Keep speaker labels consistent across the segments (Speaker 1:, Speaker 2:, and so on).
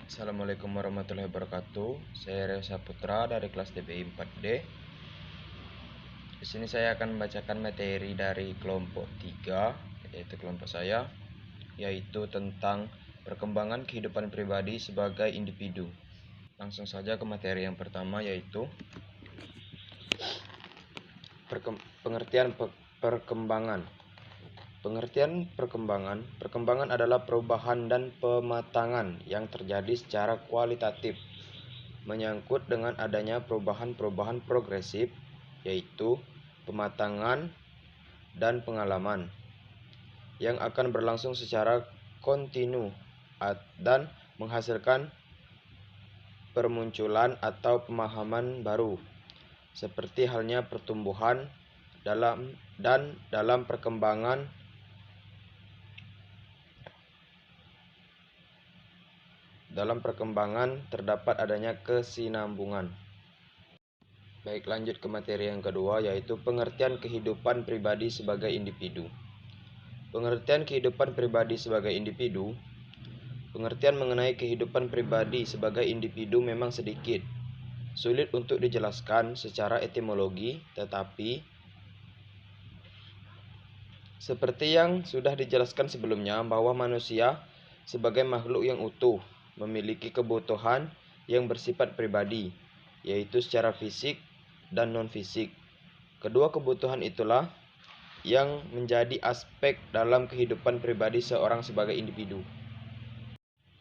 Speaker 1: Assalamualaikum warahmatullahi wabarakatuh. Saya Reza Putra dari kelas TPI 4D. Di sini saya akan membacakan materi dari kelompok 3, yaitu kelompok saya, yaitu tentang perkembangan kehidupan pribadi sebagai individu. Langsung saja ke materi yang pertama, yaitu pengertian perkembangan. Pengertian perkembangan adalah perubahan dan pematangan yang terjadi secara kualitatif, menyangkut dengan adanya perubahan-perubahan progresif, yaitu pematangan dan pengalaman, yang akan berlangsung secara kontinu dan menghasilkan permunculan atau pemahaman baru, seperti halnya pertumbuhan dalam perkembangan terdapat adanya kesinambungan. Baik, lanjut ke materi yang kedua, yaitu pengertian kehidupan pribadi sebagai individu. Pengertian kehidupan pribadi sebagai individu. Pengertian mengenai kehidupan pribadi sebagai individu memang sedikit sulit untuk dijelaskan secara etimologi, tetapi seperti yang sudah dijelaskan sebelumnya bahwa manusia sebagai makhluk yang utuh memiliki kebutuhan yang bersifat pribadi, yaitu secara fisik dan non-fisik. Kedua kebutuhan itulah yang menjadi aspek dalam kehidupan pribadi seorang sebagai individu,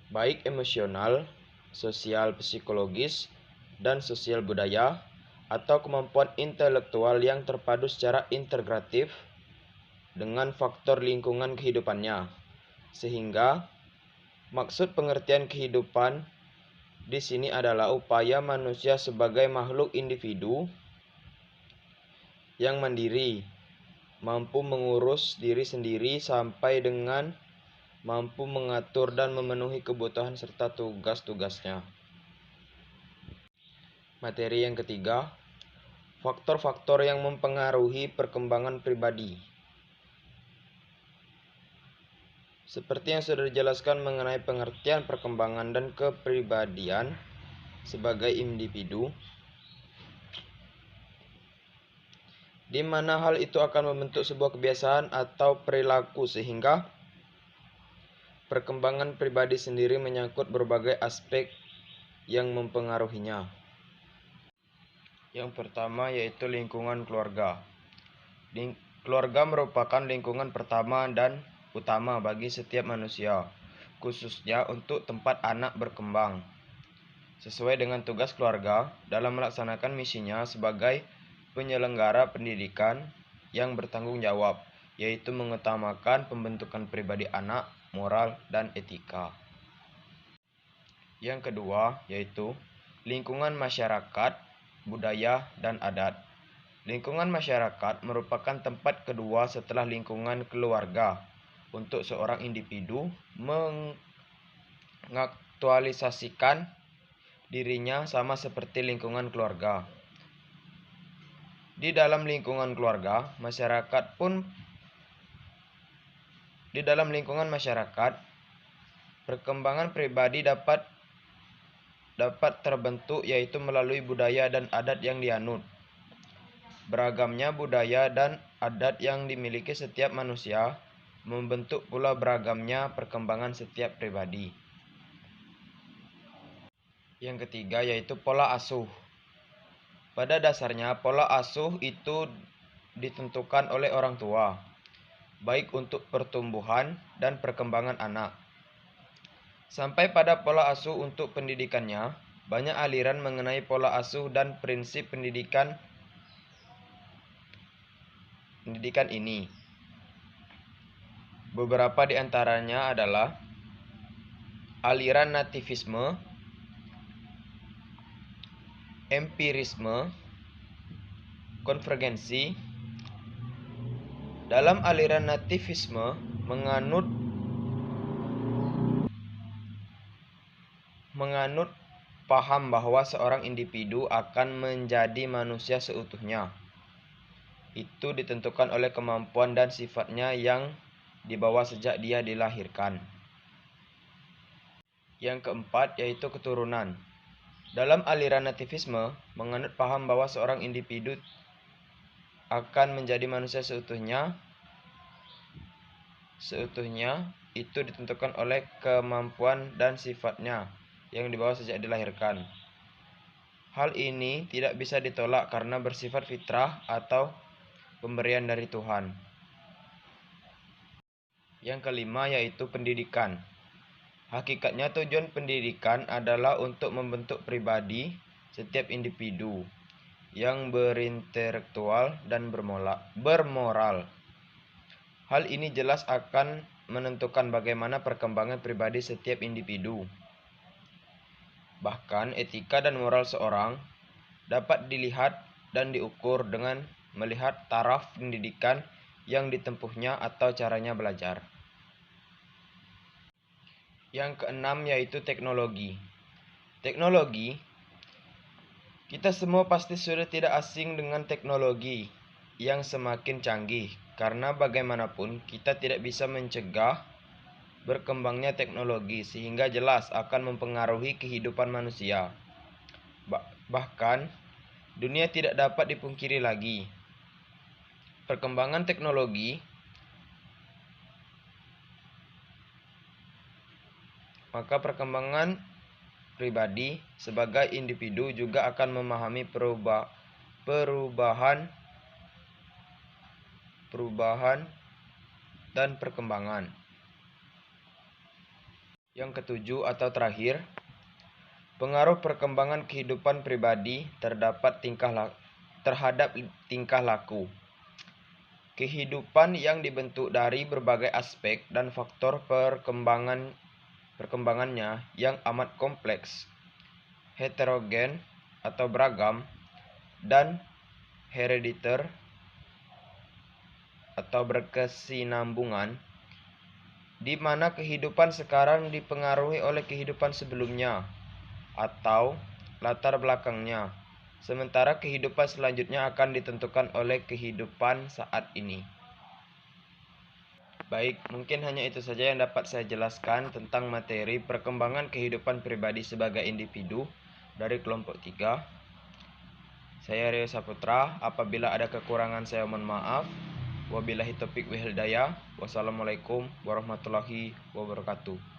Speaker 1: baik emosional, sosial psikologis, dan sosial budaya, atau kemampuan intelektual yang terpadu secara integratif dengan faktor lingkungan kehidupannya. Sehingga maksud pengertian kehidupan di sini adalah upaya manusia sebagai makhluk individu yang mandiri, mampu mengurus diri sendiri sampai dengan mampu mengatur dan memenuhi kebutuhan serta tugas-tugasnya. Materi yang ketiga, faktor-faktor yang mempengaruhi perkembangan pribadi. Seperti yang sudah dijelaskan mengenai pengertian perkembangan dan kepribadian sebagai individu, di mana hal itu akan membentuk sebuah kebiasaan atau perilaku, sehingga perkembangan pribadi sendiri menyangkut berbagai aspek yang mempengaruhinya. Yang pertama yaitu lingkungan keluarga. Keluarga merupakan lingkungan pertama dan utama bagi setiap manusia, khususnya untuk tempat anak berkembang. Sesuai dengan tugas keluarga dalam melaksanakan misinya sebagai penyelenggara pendidikan yang bertanggung jawab, yaitu mengutamakan pembentukan pribadi anak, moral, dan etika. Yang kedua yaitu lingkungan masyarakat, budaya, dan adat. Lingkungan masyarakat merupakan tempat kedua setelah lingkungan keluarga untuk seorang individu mengaktualisasikan dirinya, sama seperti lingkungan keluarga. Di dalam lingkungan masyarakat, perkembangan pribadi dapat terbentuk, yaitu melalui budaya dan adat yang dianut. Beragamnya budaya dan adat yang dimiliki setiap manusia membentuk pula beragamnya perkembangan setiap pribadi. Yang ketiga yaitu pola asuh. Pada dasarnya pola asuh itu ditentukan oleh orang tua, baik untuk pertumbuhan dan perkembangan anak. Sampai pada pola asuh untuk pendidikannya, banyak aliran mengenai pola asuh dan prinsip pendidikan ini. Beberapa di antaranya adalah aliran nativisme, empirisme, konvergensi. Dalam aliran nativisme menganut paham bahwa seorang individu akan menjadi manusia seutuhnya. Itu ditentukan oleh kemampuan dan sifatnya yang dibawa sejak dia dilahirkan. Yang keempat yaitu keturunan. Dalam aliran nativisme, menganut paham bahwa seorang individu akan menjadi manusia seutuhnya itu ditentukan oleh kemampuan dan sifatnya yang dibawa sejak dilahirkan. Hal ini tidak bisa ditolak karena bersifat fitrah atau pemberian dari Tuhan. Yang kelima yaitu pendidikan. Hakikatnya tujuan pendidikan adalah untuk membentuk pribadi setiap individu yang berintelektual dan bermoral. Hal ini jelas akan menentukan bagaimana perkembangan pribadi setiap individu. Bahkan etika dan moral seorang dapat dilihat dan diukur dengan melihat taraf pendidikan yang ditempuhnya atau caranya belajar. Yang keenam yaitu teknologi. Teknologi, kita semua pasti sudah tidak asing dengan teknologi yang semakin canggih, karena bagaimanapun kita tidak bisa mencegah berkembangnya teknologi sehingga jelas akan mempengaruhi kehidupan manusia. Bahkan, dunia tidak dapat dipungkiri lagi. Perkembangan teknologi maka perkembangan pribadi sebagai individu juga akan memahami perubahan dan perkembangan. Yang ketujuh atau terakhir, pengaruh perkembangan kehidupan pribadi terhadap tingkah laku. Kehidupan yang dibentuk dari berbagai aspek dan faktor perkembangannya yang amat kompleks, heterogen atau beragam, dan herediter atau berkesinambungan, di mana kehidupan sekarang dipengaruhi oleh kehidupan sebelumnya atau latar belakangnya, sementara kehidupan selanjutnya akan ditentukan oleh kehidupan saat ini. Baik, mungkin hanya itu saja yang dapat saya jelaskan tentang materi perkembangan kehidupan pribadi sebagai individu dari kelompok 3. Saya Rio Saputra, apabila ada kekurangan saya mohon maaf. Wabillahi taufiq wal hidayah. Wassalamualaikum warahmatullahi wabarakatuh.